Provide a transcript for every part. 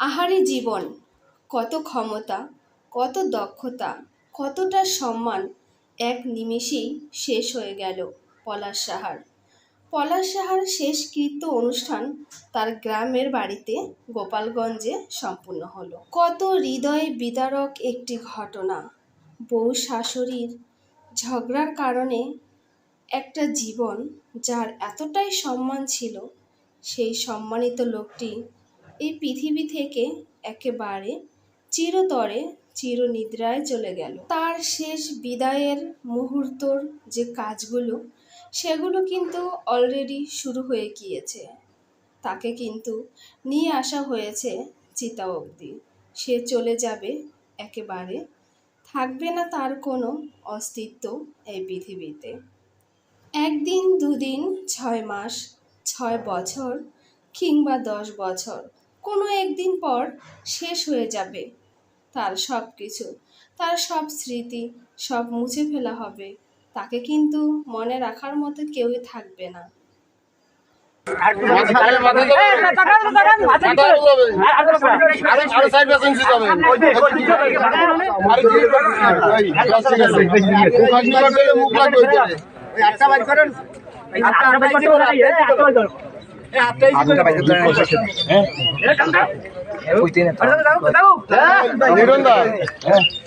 আহারে জীবন, কত ক্ষমতা, কত দক্ষতা, কতটা সম্মান এক নিমেষেই শেষ হয়ে গেল পলাশ সাহার। পলাশ সাহার শেষকৃত্য অনুষ্ঠান তার গ্রামের বাড়িতে গোপালগঞ্জে সম্পূর্ণ হলো। কত হৃদয় বিদারক একটি ঘটনা। বউ শাশুড়ির ঝগড়ার কারণে একটা জীবন যার এতটাই সম্মান ছিল, সেই সম্মানিত লোকটি এই পৃথিবী থেকে একেবারে চিরতরে চিরনিদ্রায় চলে গেল। তার শেষ বিদায়ের মুহূর্তর যে কাজগুলো, সেগুলো কিন্তু অলরেডি শুরু হয়ে গিয়েছে। তাকে কিন্তু নিয়ে আসা হয়েছে চিতা অবধি। সে চলে যাবে একেবারে, থাকবে না তার কোনো অস্তিত্ব এই পৃথিবীতে। একদিন, দুদিন, 6 মাস, 6 বছর কিংবা 10 বছর, কোনো একদিন পর শেষ হয়ে যাবে তার সব কিছু। তার সব স্মৃতি সব মুছে ফেলা হবে। তাকে কিন্তু মনে রাখার মতো কেউই থাকবে না।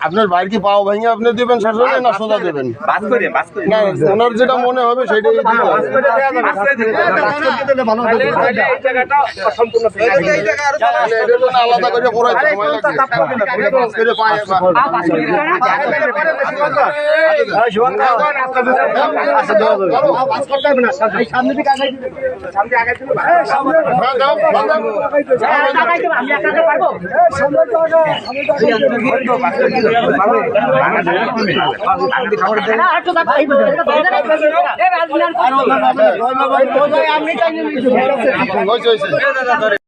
আপনার বাইর কি পাও ভাঙে আপনি দেবেন শাশুড়ি না সোজা দেবেন? না, ওনার যেটা মনে হবে সেটাই আলাদা করে পড়াইতে সময়